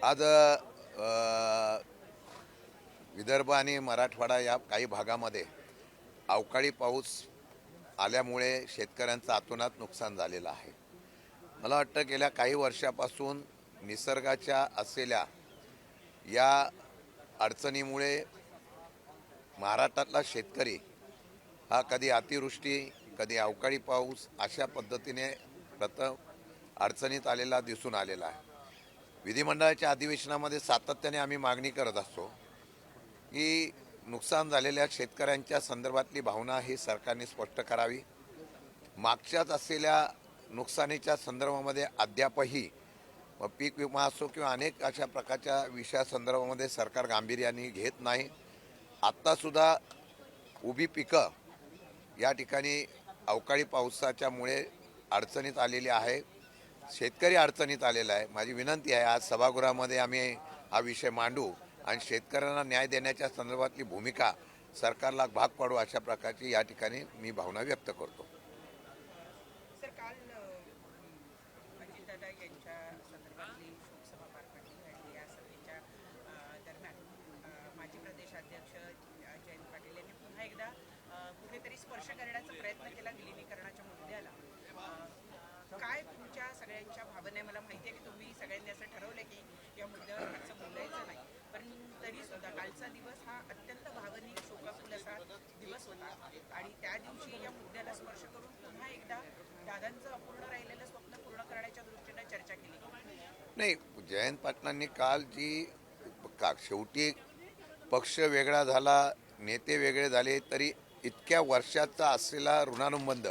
आज विदर्भ आणि मराठवाडा या काही भागामध्ये अवकाळी पाऊस आल्यामुळे शेतकऱ्यांचं अतोनात नुकसान झालेलं आहे. मला वाटतं गेल्या काही वर्षापासून निसर्गाच्या असलेल्या या अडचणीमुळे महाराष्ट्रातला शेतकरी हा कधी अतिवृष्टी कधी अवकाळी पाऊस अशा पद्धतीने प्रथम अडचणीत आलेला दिसून आलेला आहे. विधिमंडळाच्या अधिवेशनामध्ये सातत्याने आम्ही मागणी करत असतो की नुकसान झालेल्या शेतकऱ्यांच्या संदर्भातली भावना ही सरकारने स्पष्ट करावी. मागच्याच असलेल्या नुकसानीच्या संदर्भामध्ये अद्यापही पीक विमा असो किंवा अनेक अशा प्रकारच्या विषयासंदर्भामध्ये सरकार गांभीर्याने घेत नाही. आत्तासुद्धा उभी पिकं या ठिकाणी अवकाळी पावसाच्यामुळे अडचणीत आलेली आहे. शेतकरी अडचणीत आलेला आहे. माझी विनंती आहे, आज सभागृहामध्ये आम्ही हा विषय मांडू आणि शेतकऱ्यांना न्याय देण्याच्या संदर्भातली भूमिका सरकारला भाग पाडू अशा प्रकारची या ठिकाणी मी भावना व्यक्त करतो. सर, काल अजितदादा यांच्या संदर्भातली शोकसभा पार पडली आणि या सभेच्या दरम्यान माजी प्रदेशाध्यक्ष जयंत पाटील यांनी पुन्हा एकदा कुठेतरी स्पर्श करण्याचा प्रयत्न केला विलिनीकरणाच्या मुद्द्याला. काय तुमच्या सगळ्यांच्या भावना आहे? मला माहिती आहे की तुम्ही सगळ्यांनी असं ठरवलं की या मुद्द्यावर फारसं बोलायचं नाही, पण तरी सुद्धा कालचा दिवस हा अत्यंत भावनिक शोकाकुल असा दिवस होता आणि त्या दिवशी या मुद्द्याला स्पर्श करून पुन्हा एकदा दादांचं अपूर्ण राहिलेलं स्वप्न पूर्ण करण्याच्या दृष्टीने चर्चा केली. नाही, जयंत पाटलांनी काल जी शेवटी पक्ष वेगळा झाला, नेते वेगळे झाले, तरी इतक्या वर्षाचा असलेला ऋणानुबंध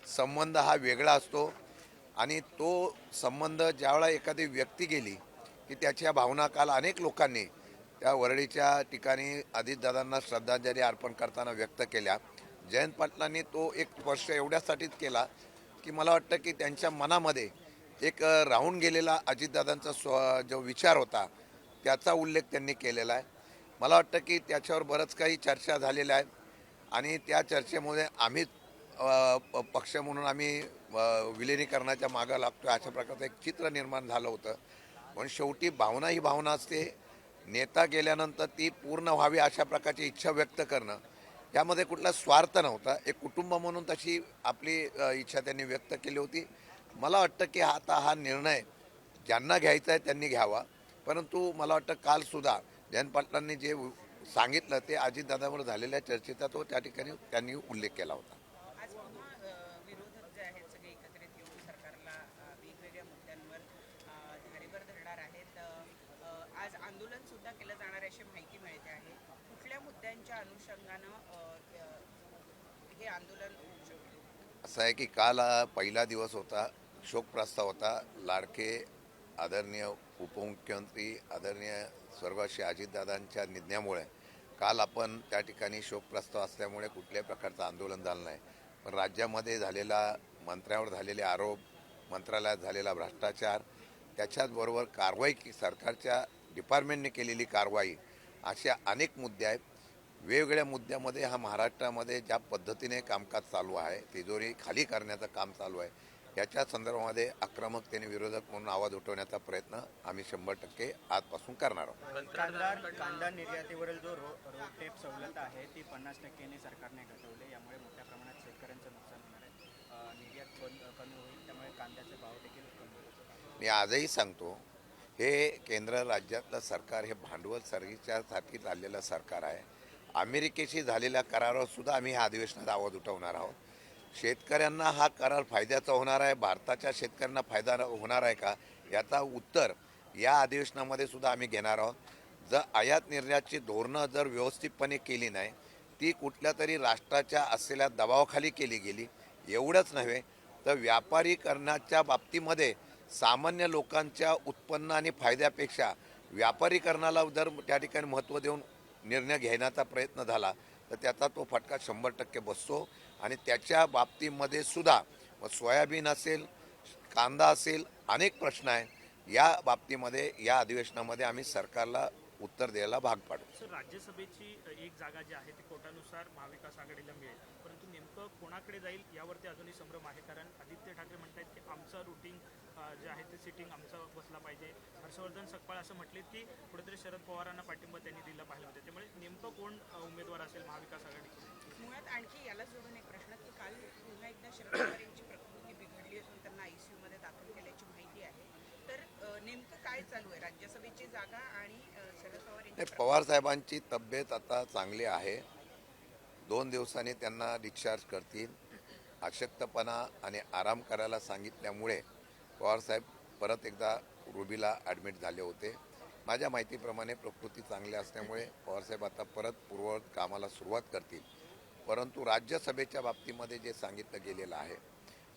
संबंध हा वेगळा असतो आणि तो संबंध ज्यावेळा एखादी व्यक्ती गेली की त्याच्या भावना काल अनेक लोकांनी त्या वरळीच्या ठिकाणी अजितदादांना श्रद्धांजली अर्पण करताना व्यक्त केल्या. जयंत पाटलांनी तो एक स्पर्श एवढ्यासाठीच केला की मला वाटतं की त्यांच्या मनामध्ये एक राहून गेलेला अजितदादांचा जो विचार होता त्याचा उल्लेख त्यांनी केलेला आहे. मला वाटतं की त्याच्यावर बरंच काही चर्चा झालेल्या आहे आणि त्या चर्चेमुळे आम्ही पक्ष म्हणून आम्ही विलिनीकरणाच्या मागं लागतो अशा प्रकारचं एक चित्र निर्माण झालं होतं. पण शेवटी भावना ही भावना असते. नेता गेल्यानंतर ती पूर्ण व्हावी अशा प्रकारची इच्छा व्यक्त करणं यामध्ये कुठला स्वार्थ नव्हता. एक कुटुंब म्हणून तशी आपली इच्छा त्यांनी व्यक्त केली होती. मला वाटतं की आता हा निर्णय ज्यांना घ्यायचा आहे त्यांनी घ्यावा, परंतु मला वाटतं कालसुद्धा जयंत पाटलांनी जे सांगितलं ते अजितदादावर झालेल्या चर्चेचा तो त्या ठिकाणी त्यांनी उल्लेख केला होता. आज पुन्हा विरोधक जे आहेत सगळे एकत्रित येऊन सरकारला वेगवेगळ्या मुद्द्यांवर धारेवर धरणार आहेत. आज आंदोलन सुद्धा केलं जाणार आहे अशी माहिती मिळते आहे. कुठल्या मुद्द्यांच्या अनुषंगानं हे आंदोलन होऊ शकतं? असं आहे की काल पहिला दिवस होता, शोक प्रस्ताव होता. लाडके आदरणीय उपमुख्यमंत्री आदरणीय स्वर्गवासी अजितदादांच्या निधनामुळे काल आपण त्या ठिकाणी शोक प्रस्ताव असल्यामुळे कुठल्याही प्रकारचं आंदोलन झालं नाही. पण राज्यामध्ये झालेला मंत्र्यावर झालेले आरोप, मंत्रालयात झालेला भ्रष्टाचार, त्याच्याचबरोबर कारवाई सरकारच्या डिपार्टमेंटने केलेली कारवाई, अशा अनेक मुद्दे आहेत. वेगवेगळ्या मुद्द्यामध्ये हा महाराष्ट्रामध्ये ज्या पद्धतीने कामकाज चालू आहे, तिजोरी खाली करण्याचं काम चालू आहे, याच्या संदर्भामध्ये आक्रमकतेने विरोधक म्हणून आवाज उठवण्याचा प्रयत्न आम्ही 100% आजपासून करणार आहोत. कांदा निर्यातीवरील जो रोडटेप सवलत आहे ती 50%ने सरकारने घटवली. यामुळे मोठ्या प्रमाणात शेतकऱ्यांचं नुकसान होणार आहे. निर्यात कमी होईल, त्यामुळे कांद्याचे भाव देखील कमी होईल. मी आजही सांगतो, हे केंद्र राज्यातलं सरकार हे भांडवल सर्गीच्यासाठी चाललेलं सरकार आहे. अमेरिकेशी झालेल्या करारावर सुद्धा आम्ही ह्या अधिवेशनात आवाज उठवणार आहोत. शेतकऱ्यांना हा करार फायद्याचा होणार आहे, भारताच्या शेतकऱ्यांना फायदा होणार आहे का, याचा उत्तर या अधिवेशनामध्ये सुद्धा आम्ही घेणार आहोत. जर आयात निर्यातची धोरणं जर व्यवस्थितपणे केली नाही, ती कुठल्या तरी राष्ट्राच्या असलेल्या दबावाखाली केली गेली, एवढंच नव्हे तर व्यापारीकरणाच्या बाबतीमध्ये सामान्य लोकांच्या उत्पन्न आणि फायद्यापेक्षा व्यापारीकरणाला जर त्या ठिकाणी महत्त्व देऊन निर्णय घेण्याचा प्रयत्न झाला तर त्याचा तो फटका 100% बसतो. आणि त्याच्या बाबतीमध्ये सुद्धा सोयाबीन असेल, कांदा असेल, अनेक प्रश्न आहेत. या बाबतीमध्ये या अधिवेशनामध्ये आम्ही सरकारला उत्तर द्यायला भाग पाडू. सर, राज्यसभेची एक जागा जी आहे ती कोटानुसार महाविकास आघाडीला मिळेल, परंतु नेमकं कोणाकडे जाईल यावरती अजूनही संभ्रम आहे. कारण आदित्य ठाकरे म्हणतात की आमचं रुटीन जे आहे ते सिटिंग आमचं बसला पाहिजे. हर्षवर्धन सकपाळ असं म्हटले की कुठेतरी शरद पवारांना पाठिंबा त्यांनी दिला पाहिजे होते. त्यामुळे नेमकं कोण उमेदवार असेल महाविकास आघाडीकडून? मुळात आणखी याला जोडून एक प्रश्न की काल पुन्हा एकदा शरद पवार यांची प्रकृती बिघडली असून त्यांना ICU मध्ये दाखल केल्याची माहिती आहे. तर नेमकं काय चालू आहे राज्यसभेची जागा आणि शरद पवार नाही, यांची पवार साहेबांची तब्येत आता चांगली आहे. 2 दिवसांनी त्यांना डिस्चार्ज करतील. अशक्तपणा आणि आराम करायला सांगितल्यामुळे पवारसाहेब परत एकदा रुबीला ॲडमिट झाले होते. माझ्या माहितीप्रमाणे प्रकृती चांगली असल्यामुळे पवारसाहेब आता परत पूर्ववत कामाला सुरुवात करतील. परंतु राज्यसभेच्या बाबतीमध्ये जे सांगितलं गेलेलं आहे,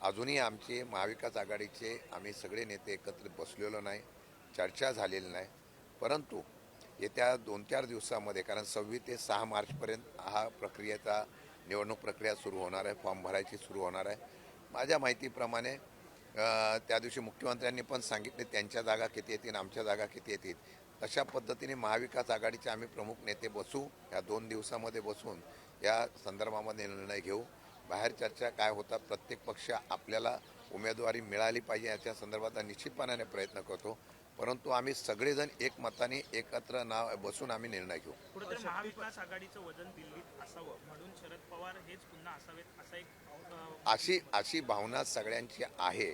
अजूनही आमचे महाविकास आघाडीचे आम्ही सगळे नेते एकत्रित बसलेलो नाही, चर्चा झालेली नाही. परंतु येत्या 2-4 दिवसामध्ये, कारण 26 ते 6 मार्चपर्यंत हा प्रक्रियेचा निवडणूक प्रक्रिया सुरू होणार आहे, फॉर्म भरायची सुरू होणार आहे. माझ्या माहितीप्रमाणे त्या दिवशी मुख्यमंत्र्यांनी पण सांगितले त्यांच्या जागा किती येतील, आमच्या जागा किती येतील. तशा पद्धतीने महाविकास आघाडीचे आम्ही प्रमुख नेते बसू, या 2 दिवसामध्ये बसून या संदर्भामध्ये निर्णय घेऊ. बाहेर चर्चा काय होतात, प्रत्येक पक्ष आपल्याला उमेदवारी मिळाली पाहिजे याच्या संदर्भात निश्चितपणाने प्रयत्न करतो. परंतु आम्ही सगळेजण एकमताने एकत्र बसून आम्ही निर्णय घेऊ. कुठेतरी महाविकास आघाडीचं वजन दिल्लीत असावं म्हणून शरद पवार हेच पुन्हा असावेत असा एक अशी भावना सगळ्यांची आहे.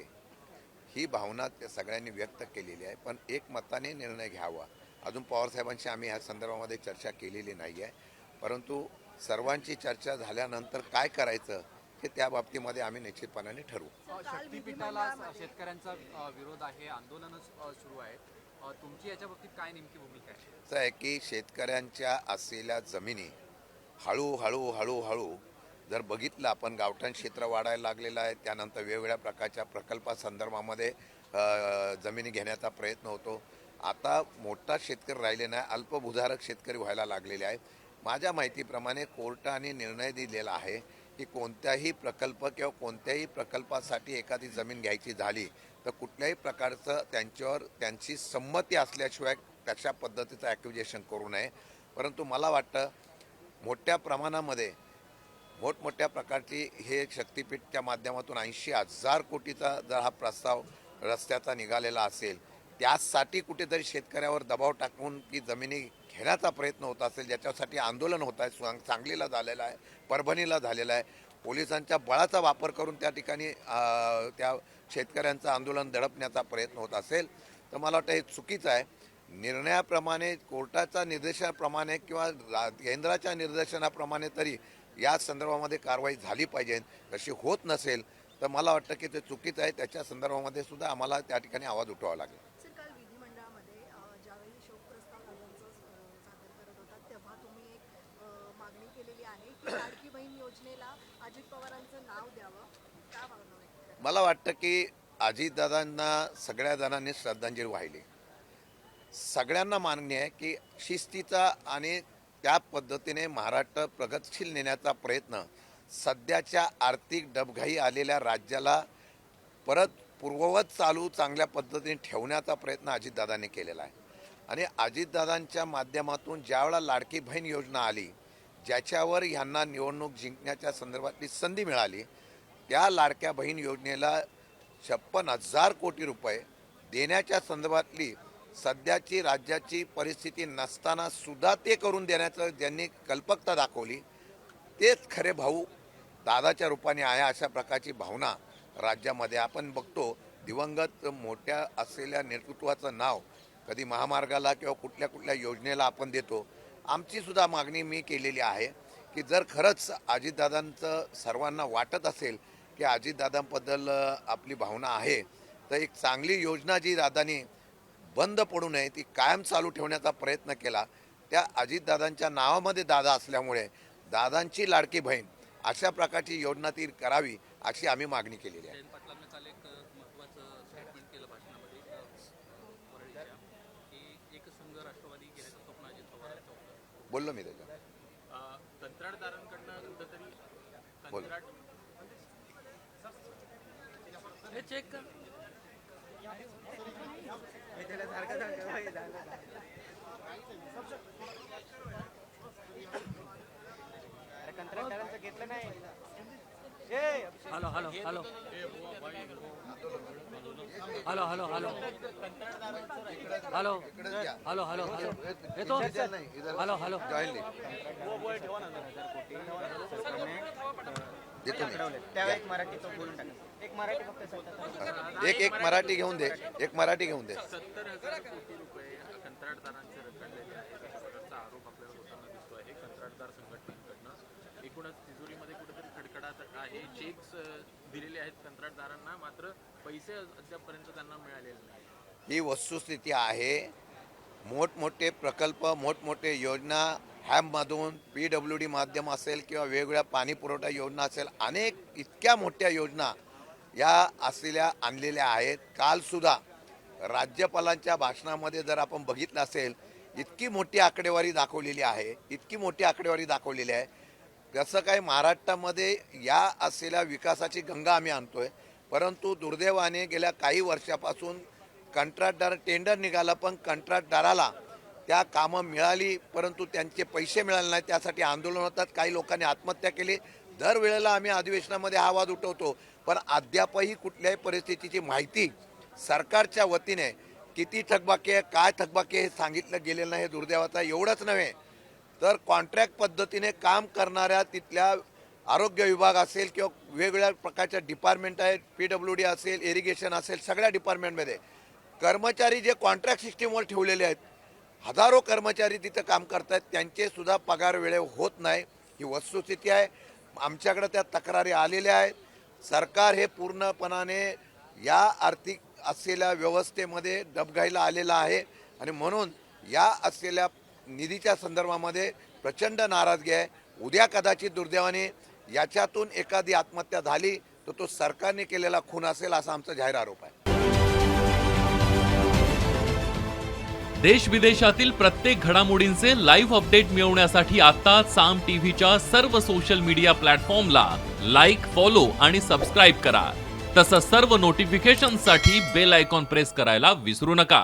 ही भावना त्या सगळ्यांनी व्यक्त केलेली आहे. पण एकमताने निर्णय घ्यावा. अजून पवारसाहेबांशी आम्ही ह्या संदर्भामध्ये चर्चा केलेली नाही आहे. परंतु सर्वांची चर्चा झाल्यानंतर काय करायचं हे त्या बाबतीमध्ये आम्ही निश्चितपणाने ठरवू. शक्तीपीठाला शेतकऱ्यांचा विरोध आहे, आंदोलन सुरू आहे. तुमची याच्या बाबतीत काय नेमकी भूमिका आहे? असं आहे की शेतकऱ्यांच्या असलेल्या जमिनी हळूहळू जर बघितलं आपण, गावठाण क्षेत्र वाढायला लागलेलं आहे. त्यानंतर वेगवेगळ्या प्रकारच्या प्रकल्पासंदर्भामध्ये जमिनी घेण्याचा प्रयत्न होतो. आता मोठा शेतकरी राहिले नाही, अल्पभूधारक शेतकरी व्हायला लागलेले आहेत. माझ्या माहितीप्रमाणे कोर्टाने निर्णय दिलेला आहे की कोणत्याही प्रकल्प किंवा कोणत्याही प्रकल्पासाठी एखादी जमीन घ्यायची झाली तर कुठल्याही प्रकारचं त्यांच्यावर त्यांची संमती असल्याशिवाय कशा पद्धतीचं ॲक्विजेशन करू नये. परंतु मला वाटतं मोठमोठ्या प्रकारची हे शक्तीपीठच्या माध्यमातून 80,000 कोटीचा जर हा प्रस्ताव रस्त्याचा निघालेला असेल, त्यासाठी कुठेतरी शेतकऱ्यावर दबाव टाकून की जमिनी घेण्याचा प्रयत्न होत असेल, ज्याच्यासाठी आंदोलन होत आहे, सांगलीला झालेलं आहे, परभणीला झालेलं आहे. पोलिसांच्या बळाचा वापर करून त्या ठिकाणी त्या शेतकऱ्यांचं आंदोलन दडपण्याचा प्रयत्न होत असेल तर मला वाटतं हे चुकीचं आहे. निर्णयाप्रमाणे, कोर्टाच्या निर्देशाप्रमाणे किंवा केंद्राच्या निर्देशनाप्रमाणे तरी या संदर्भामध्ये कारवाई झाली पाहिजे. तशी होत नसेल तर मला वाटतं की ते चुकीचं आहे. त्याच्या संदर्भामध्ये सुद्धा आम्हाला त्या ठिकाणी आवाज उठवावा लागेल. सर, काल विधिमंडळामध्ये ज्यावेळी शोक प्रस्ताव सादर करत होता तेव्हा तुम्ही एक मागणी केलेली आहे की लाडकी बहीण योजनेला अजित पवारांचं नाव द्यावं. का भावना व्यक्त करता? मला वाटतं की अजितदादांना सगळ्या जणांनी श्रद्धांजली वाहिली. सगळ्यांना मान्य आहे की शिस्तीचा आणि त्या पद्धतीने महाराष्ट्र प्रगतशील नेण्याचा प्रयत्न सध्याच्या आर्थिक डबघाई आलेल्या राज्याला परत पूर्ववत चालू चांगल्या पद्धतीने ठेवण्याचा प्रयत्न अजितदादांनी केलेला आहे. आणि अजितदादांच्या माध्यमातूून ज्यावेळेला लाडकी बहीण योजना आली, ज्याच्यावर ह्यांना निवडणूक जिंकण्याच्या संदर्भातली संधी मिळाली, त्या लाडक्या बहीण योजनेला 56,000 कोटी रुपये देण्याच्या संदर्भातली सध्याची राज्याची परिस्थिती नसताना सुद्धा ते करून देण्याचं ज्यांनी कल्पकता दाखवली, तेच खरे भाऊ दादाच्या रूपाने आहे. अशा प्रकारची भावना राज्यामध्ये आपण बघतो. दिवंगत मोठ्या असलेल्या नेतृत्वाचं नाव कधी महामार्गाला किंवा कुठल्या योजनेला आपण देतो. आमची सुद्धा मागणी मी केलेली आहे की जर खरंच अजितदादांचं सर्वांना वाटत असेल की अजितदादांबद्दल आपली भावना आहे, तर एक चांगली योजना जी दादांनी बंद पडू नये ती कायम चालू ठेवण्याचा प्रयत्न केला. त्या अजितदादांच्या नावामध्ये दादा असल्यामुळे दादांची लाडकी बहीण अशा प्रकारची योजना ती करावी अशी आम्ही मागणी केलेली आहे. जयंत पाटलांनी काल एक महत्त्वाचं स्टेटमेंट केलं भाषणामध्ये वरळीच्या की एक संघ राष्ट्रवादी घेण्याचं स्वप्न अजित पवारांचं होतं. बोललो मी त्याच्यात. कंत्राटदारांकडनं कुठंतरी बोल. कंत्राट हे चेक कर. मी त्याला सारखं अरे कंत्राटदारांचं घेतलं नाही. Hello hello hello hello hello hello hello hello hello hello येतो हॅलो हॅलो देतो मी. त्यावेळी एक मराठी तो बोलून टाका. एक मराठी फक्त सत्ता. एक मराठी घेऊन दे, एक मराठी घेऊन दे. 70,000 कोटी रुपये कंत्राटदारांचे रखडलेले आहेत अशा प्रकारचा आरोप आपल्याला होताना दिसतो आहे कंत्राटदार संघटनांकडनं. एकूणच तिजोरीमध्ये कुठेतरी खडखडाट आहे. चेक्स दिलेले आहेत कंत्राटदारांना, मात्र पैसे अद्यापपर्यंत त्यांना मिळालेले नाही. ही वस्तुस्थिती आहे. मोठमोठे प्रकल्प, मोठमोठे योजना हॅममधून PWD माध्यम असेल किंवा वेगवेगळ्या पाणी पुरवठा योजना असेल, अनेक इतक्या मोठ्या योजना या असलेल्या आणलेल्या आहेत. कालसुद्धा राज्यपालांच्या भाषणामध्ये जर आपण बघितलं असेल, इतकी मोठी आकडेवारी दाखवलेली आहे, इतकी मोठी आकडेवारी दाखवलेली आहे. जसं काही महाराष्ट्रामध्ये या असलेल्या विकासाची गंगा आम्ही आणतोय, परंतु दुर्दैवाने गेल्या काही वर्षापासून कंत्राटदार टेंडर निघालं, पण कंत्राटदाराला त्या कामं मिळाली परंतु त्यांचे पैसे मिळाले नाही. त्यासाठी आंदोलन होतात. काही लोकांनी आत्महत्या केली. दरवेळेला आम्ही अधिवेशनामध्ये हा वाद उठवतो, पण अद्यापही कुठल्याही परिस्थितीची माहिती सरकारच्या वतीने किती थकबाकी आहे, काय थकबाकी आहे हे सांगितलं गेलेलं नाही. हे दुर्दैवाचं. एवढंच नव्हे तर कॉन्ट्रॅक्ट पद्धतीने काम करणाऱ्या तिथल्या आरोग्य विभाग असेल किंवा वेगवेगळ्या प्रकारच्या डिपार्टमेंट आहेत, PWD असेल, इरिगेशन असेल, सगळ्या डिपार्टमेंटमध्ये कर्मचारी जे कॉन्ट्रॅक्ट सिस्टीमवर ठेवलेले आहेत, हजारो कर्मचारी तिथं काम करत आहेत, त्यांचे सुद्धा पगार वेळेवर होत नाही. ही वस्तुस्थिती आहे. आमच्याकडे त्या तक्रारी आलेल्या आहेत. सरकार हे पूर्णपणाने या आर्थिक असलेल्या व्यवस्थेमध्ये डबघाईला आलेलं आहे आणि म्हणून या असलेल्या निधीच्या संदर्भामध्ये प्रचंड नाराजगी आहे. उद्या कदाचित दुर्दैवाने याच्यातून एखादी आत्महत्या झाली तर तो सरकारने केलेला खून असेल असा आमचा जाहीर आरोप आहे. देश विदेशातील प्रत्येक घडामोडींचे लाईव्ह अपडेट मिळवण्यासाठी आता साम टीव्हीच्या सर्व सोशल मीडिया प्लॅटफॉर्मला लाईक, फॉलो आणि सबस्क्राईब करा. तसंच सर्व नोटिफिकेशनसाठी बेल आयकॉन प्रेस करायला विसरू नका.